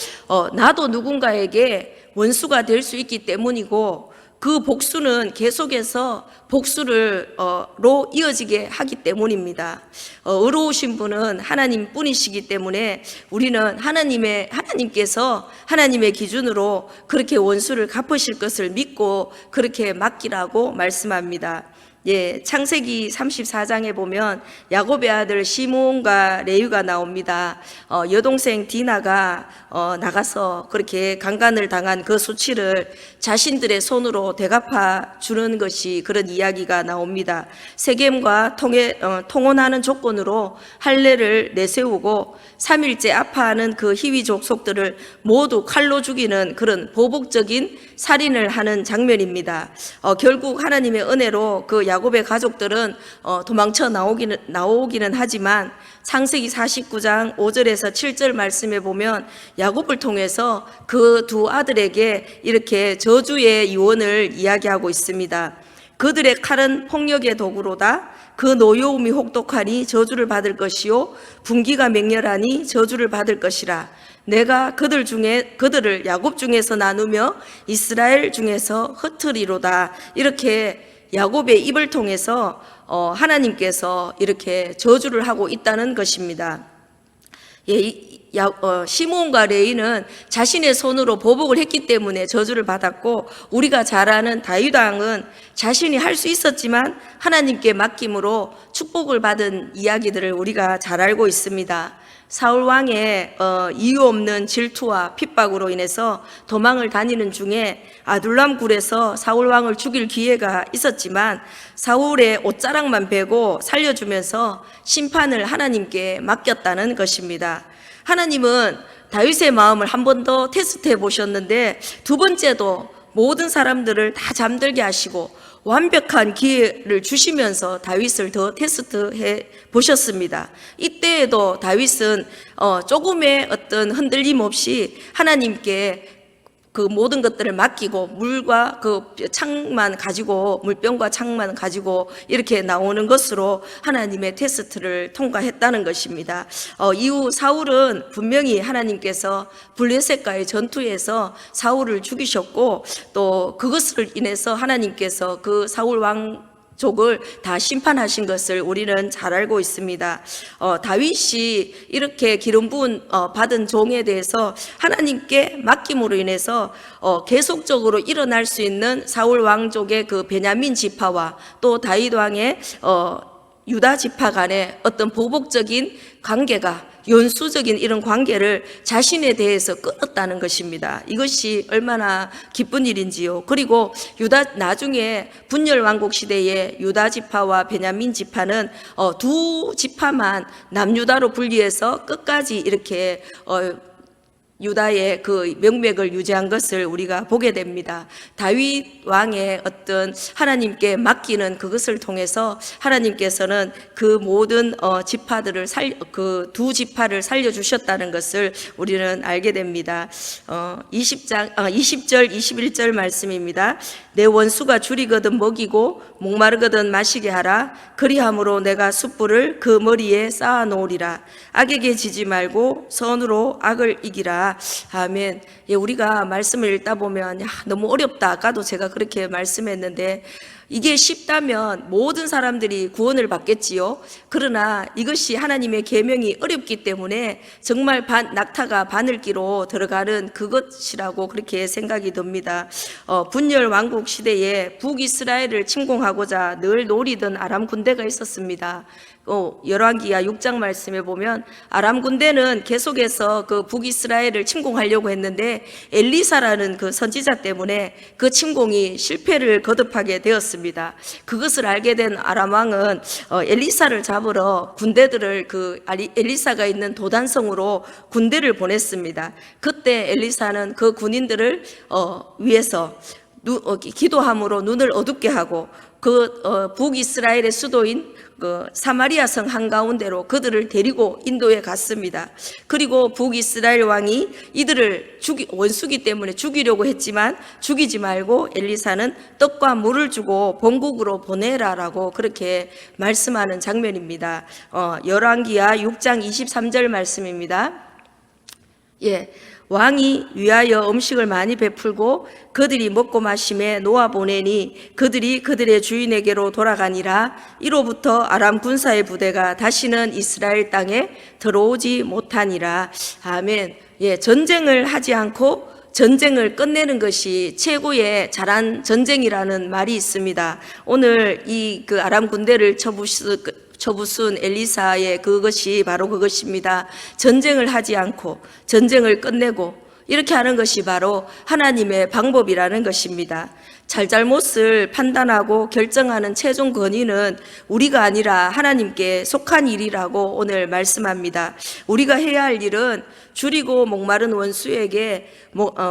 나도 누군가에게 원수가 될 수 있기 때문이고 그 복수는 계속해서 복수로 이어지게 하기 때문입니다. 의로우신 분은 하나님 뿐이시기 때문에 우리는 하나님께서 하나님의 기준으로 그렇게 원수를 갚으실 것을 믿고 그렇게 맡기라고 말씀합니다. 창세기 34장에 보면 야곱의 아들 시므온과 레위가 나옵니다. 여동생 디나가 나가서 그렇게 강간을 당한 그 수치를 자신들의 손으로 대갚아 주는 것이 그런 이야기가 나옵니다. 세겜과 통혼하는 조건으로 할례를 내세우고 3일째 아파하는 그 히위 족속들을 모두 칼로 죽이는 그런 보복적인 살인을 하는 장면입니다. 결국 하나님의 은혜로 그 야곱의 가족들은 도망쳐 나오기는 하지만 창세기 49장 5절에서 7절 말씀에 보면 야곱을 통해서 그 두 아들에게 이렇게 저주의 유언을 이야기하고 있습니다. 그들의 칼은 폭력의 도구로다. 그 노여움이 혹독하니 저주를 받을 것이요 분기가 맹렬하니 저주를 받을 것이라. 내가 그들을 야곱 중에서 나누며 이스라엘 중에서 흩으리로다. 이렇게 야곱의 입을 통해서 하나님께서 이렇게 저주를 하고 있다는 것입니다. 시므온과 레위는 자신의 손으로 보복을 했기 때문에 저주를 받았고, 우리가 잘 아는 다윗 왕은 자신이 할 수 있었지만 하나님께 맡김으로 축복을 받은 이야기들을 우리가 잘 알고 있습니다. 사울 왕의 이유 없는 질투와 핍박으로 인해서 도망을 다니는 중에 아둘람 굴에서 사울 왕을 죽일 기회가 있었지만 사울의 옷자락만 베고 살려주면서 심판을 하나님께 맡겼다는 것입니다. 하나님은 다윗의 마음을 한 번 더 테스트해 보셨는데 두 번째도 모든 사람들을 다 잠들게 하시고 완벽한 기회를 주시면서 다윗을 더 테스트해 보셨습니다. 이때에도 다윗은 조금의 어떤 흔들림 없이 하나님께 그 모든 것들을 맡기고 물과 그 창만 가지고 물병과 창만 가지고 이렇게 나오는 것으로 하나님의 테스트를 통과했다는 것입니다. 이후 사울은 분명히 하나님께서 블레셋과의 전투에서 사울을 죽이셨고 또 그것을 인해서 하나님께서 그 사울 왕족을 다 심판하신 것을 우리는 잘 알고 있습니다. 다윗이 이렇게 기름 부은 받은 종에 대해서 하나님께 맡김으로 인해서 계속적으로 일어날 수 있는 사울 왕족의 그 베냐민 지파와 또 다윗 왕의 유다 지파 간의 어떤 보복적인 관계가 연수적인 이런 관계를 자신에 대해서 끊었다는 것입니다. 이것이 얼마나 기쁜 일인지요. 그리고 나중에 분열 왕국 시대에 유다 지파와 베냐민 지파는 두 지파만 남유다로 분리해서 끝까지 이렇게 유다의 그 명맥을 유지한 것을 우리가 보게 됩니다. 다윗 왕의 어떤 하나님께 맡기는 그것을 통해서 하나님께서는 그 모든 지파들을 그 두 지파를 살려주셨다는 것을 우리는 알게 됩니다. 20절 21절 말씀입니다. 내 원수가 줄이거든 먹이고 목마르거든 마시게 하라. 그리함으로 내가 숯불을 그 머리에 쌓아 놓으리라. 악에게 지지 말고 선으로 악을 이기라. 아멘. 예, 우리가 말씀을 읽다 보면 너무 어렵다. 아까도 제가 그렇게 말씀했는데 이게 쉽다면 모든 사람들이 구원을 받겠지요. 그러나 이것이 하나님의 계명이 어렵기 때문에 정말 낙타가 바늘기로 들어가는 그것이라고 그렇게 생각이 듭니다. 분열 왕국 시대에 북이스라엘을 침공하고자 늘 노리던 아람 군대가 있었습니다. 열왕기야 6장 말씀에 보면 아람 군대는 계속해서 그 북이스라엘을 침공하려고 했는데 엘리사라는 그 선지자 때문에 그 침공이 실패를 거듭하게 되었습니다. 그것을 알게 된 아람 왕은 엘리사를 잡으러 군대들을 엘리사가 있는 도단성으로 군대를 보냈습니다. 그때 엘리사는 그 군인들을 위해서 기도함으로 눈을 어둡게 하고 북이스라엘의 수도인 그 사마리아 성 한가운데로 그들을 데리고 인도에 갔습니다. 그리고 북이스라엘 왕이 이들을 원수기 때문에 죽이려고 했지만 죽이지 말고 엘리사는 떡과 물을 주고 본국으로 보내라라고 그렇게 말씀하는 장면입니다. 열왕기야 6장 23절 말씀입니다. 예. 왕이 위하여 음식을 많이 베풀고 그들이 먹고 마심에 놓아보내니 그들이 그들의 주인에게로 돌아가니라. 이로부터 아람 군사의 부대가 다시는 이스라엘 땅에 들어오지 못하니라. 아멘. 예, 전쟁을 하지 않고 전쟁을 끝내는 것이 최고의 잘한 전쟁이라는 말이 있습니다. 오늘 그 아람 군대를 처부순 엘리사의 그것이 바로 그것입니다. 전쟁을 하지 않고 전쟁을 끝내고 이렇게 하는 것이 바로 하나님의 방법이라는 것입니다. 잘잘못을 판단하고 결정하는 최종 권위는 우리가 아니라 하나님께 속한 일이라고 오늘 말씀합니다. 우리가 해야 할 일은 줄이고 목마른 원수에게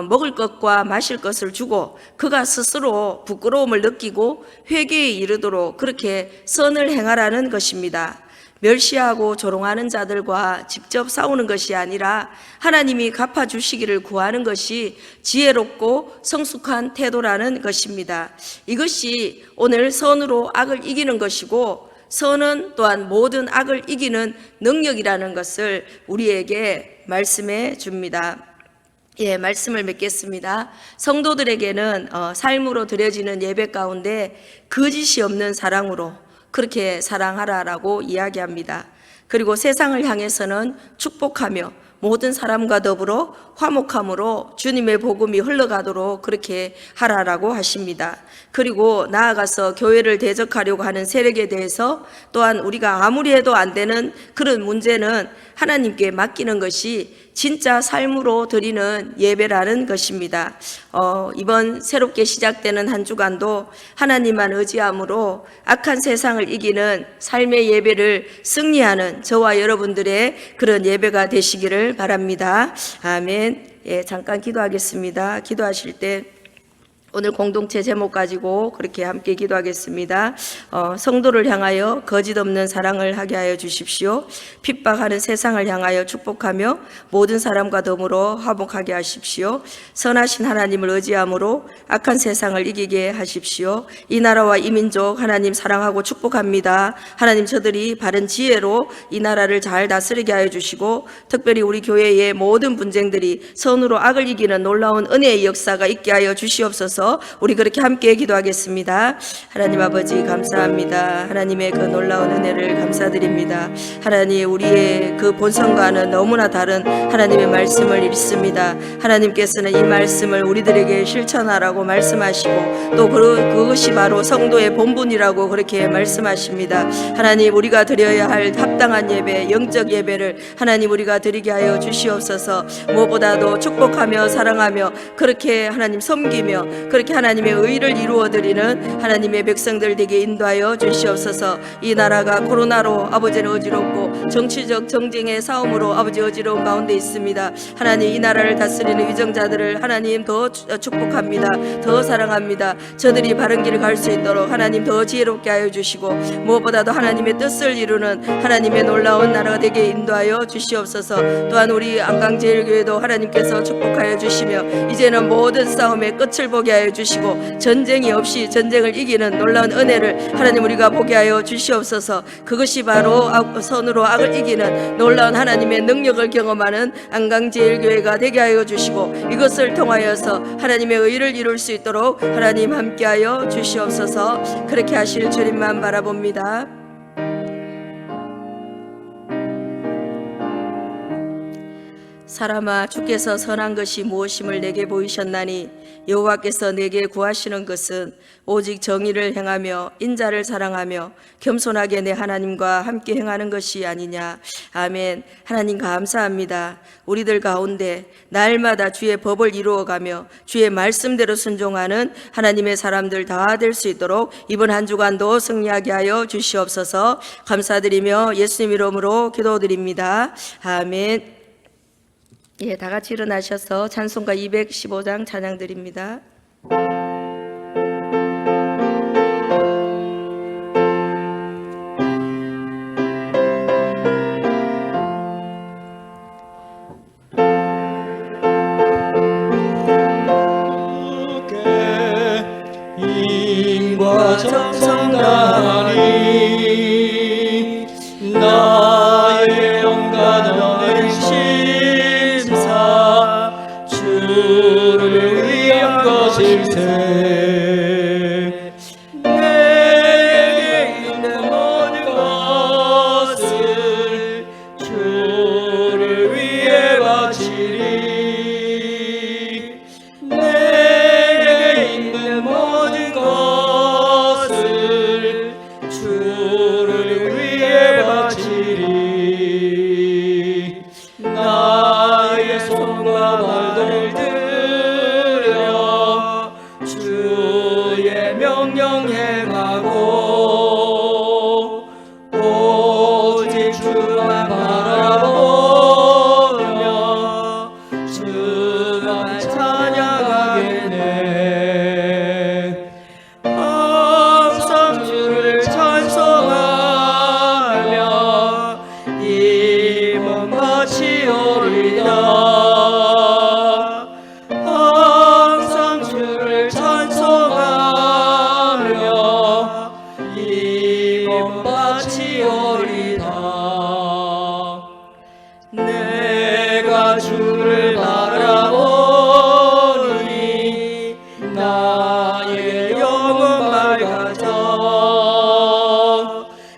먹을 것과 마실 것을 주고 그가 스스로 부끄러움을 느끼고 회개에 이르도록 그렇게 선을 행하라는 것입니다. 멸시하고 조롱하는 자들과 직접 싸우는 것이 아니라 하나님이 갚아주시기를 구하는 것이 지혜롭고 성숙한 태도라는 것입니다. 이것이 오늘 선으로 악을 이기는 것이고 선은 또한 모든 악을 이기는 능력이라는 것을 우리에게 말씀해 줍니다. 예, 말씀을 맺겠습니다. 성도들에게는 삶으로 드려지는 예배 가운데 거짓이 없는 사랑으로 그렇게 사랑하라라고 이야기합니다. 그리고 세상을 향해서는 축복하며 모든 사람과 더불어 화목함으로 주님의 복음이 흘러가도록 그렇게 하라라고 하십니다. 그리고 나아가서 교회를 대적하려고 하는 세력에 대해서 또한 우리가 아무리 해도 안 되는 그런 문제는 하나님께 맡기는 것이 진짜 삶으로 드리는 예배라는 것입니다. 이번 새롭게 시작되는 한 주간도 하나님만 의지함으로 악한 세상을 이기는 삶의 예배를 승리하는 저와 여러분들의 그런 예배가 되시기를 바랍니다. 아멘. 예, 잠깐 기도하겠습니다. 기도하실 때 오늘 공동체 제목 가지고 그렇게 함께 기도하겠습니다. 성도를 향하여 거짓 없는 사랑을 하게 하여 주십시오. 핍박하는 세상을 향하여 축복하며 모든 사람과 더불어 화목하게 하십시오. 선하신 하나님을 의지함으로 악한 세상을 이기게 하십시오. 이 나라와 이 민족 하나님 사랑하고 축복합니다. 하나님, 저들이 바른 지혜로 이 나라를 잘 다스리게 하여 주시고, 특별히 우리 교회의 모든 분쟁들이 선으로 악을 이기는 놀라운 은혜의 역사가 있게 하여 주시옵소서. 우리 그렇게 함께 기도하겠습니다. 하나님 아버지, 감사합니다. 하나님의 그 놀라운 은혜를 감사드립니다. 하나님, 우리의 그 본성과는 너무나 다른 하나님의 말씀을 읽습니다. 하나님께서는 이 말씀을 우리들에게 실천하라고 말씀하시고, 또 그것이 바로 성도의 본분이라고 그렇게 말씀하십니다. 하나님, 우리가 드려야 할 합당한 예배, 영적 예배를 하나님 우리가 드리게 하여 주시옵소서. 무엇보다도 축복하며 사랑하며 그렇게 하나님 섬기며 그렇게 하나님의 의를 이루어드리는 하나님의 백성들 되게 인도하여 주시옵소서. 이 나라가 코로나로 아버지는 어지럽고 정치적 정쟁의 싸움으로 아버지 어지러운 가운데 있습니다. 하나님, 이 나라를 다스리는 위정자들을 하나님 더 축복합니다. 더 사랑합니다. 저들이 바른 길을 갈 수 있도록 하나님 더 지혜롭게 하여 주시고, 무엇보다도 하나님의 뜻을 이루는 하나님의 놀라운 나라가 되게 인도하여 주시옵소서. 또한 우리 안강제일교회도 하나님께서 축복하여 주시며, 이제는 모든 싸움의 끝을 보게 하여 주시고, 전쟁이 없이 전쟁을 이기는 놀라운 은혜를 하나님 우리가 보게 하여 주시옵소서. 그것이 바로 선으로 악을 이기는 놀라운 하나님의 능력을 경험하는 안강제일교회가 되게 하여 주시고, 이것을 통하여서 하나님의 의를 이룰 수 있도록 하나님 함께하여 주시옵소서. 그렇게 하실 주님만 바라봅니다. 사람아, 주께서 선한 것이 무엇임을 내게 보이셨나니 여호와께서 내게 구하시는 것은 오직 정의를 행하며 인자를 사랑하며 겸손하게 내 하나님과 함께 행하는 것이 아니냐. 아멘. 하나님 감사합니다. 우리들 가운데 날마다 주의 법을 이루어가며 주의 말씀대로 순종하는 하나님의 사람들 다 될 수 있도록 이번 한 주간도 승리하게 하여 주시옵소서. 감사드리며 예수님 이름으로 기도드립니다. 아멘. 예, 다 같이 일어나셔서 찬송가 215장 찬양 드립니다. 인과 정성 다하니 나의 영가는 심사 주를 위한 것일세. 내게 있는 모든 것을 주를 위해 바치리. 내게 있는 모든 것을 주를 위해 바치리. 나의 손과 발을 들여 주의 명령 행하고 오직 주만 바라보며 주만 찬양하겠네. 항상 주를 찬송하며 이 몸 바치오리다. 항상 주를 찬송하며 이 몸 바치오리다. 내가 주를 바라보니 나의 영혼 밝아져.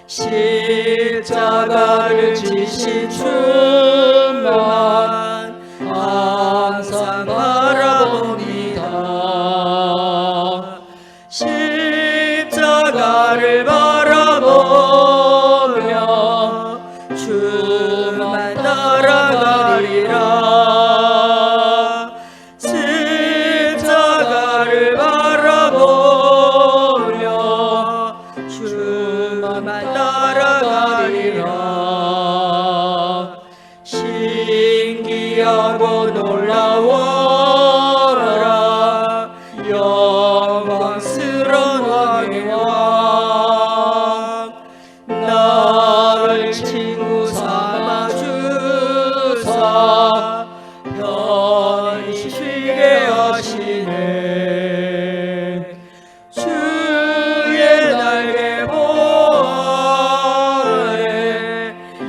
십자가를 지신 주만 항상 바라봅니다. 십자가를 바라보며 주만 따라가리라. 십자가를 바라보며 주만 따라가리라. 신기하고 놀라워라.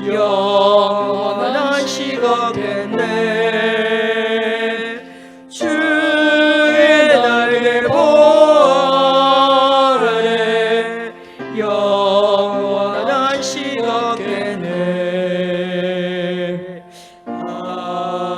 영원한 시각겠네. 주의 날개 보아래 영원한 시각겠네. 아멘.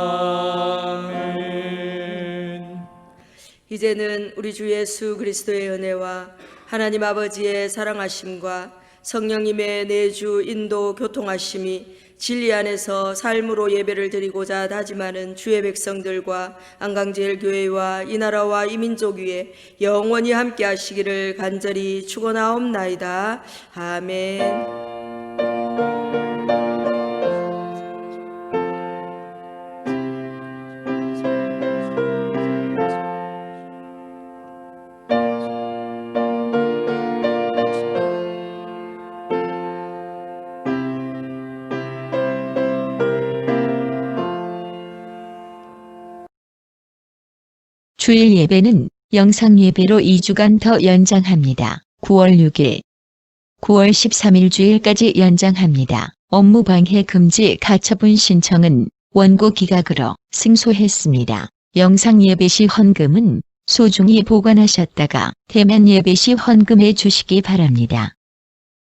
이제는 우리 주 예수 그리스도의 은혜와 하나님 아버지의 사랑하심과 성령님의 내주 인도 교통하심이 진리 안에서 삶으로 예배를 드리고자 다짐하는 주의 백성들과 안강제일교회와 이 나라와 이 민족 위에 영원히 함께 하시기를 간절히 축원하옵나이다. 아멘. 주일 예배는 영상 예배로 2주간 더 연장합니다. 9월 6일, 9월 13일 주일까지 연장합니다. 업무 방해 금지 가처분 신청은 원고 기각으로 승소했습니다. 영상 예배 시 헌금은 소중히 보관하셨다가 대면 예배 시 헌금해 주시기 바랍니다.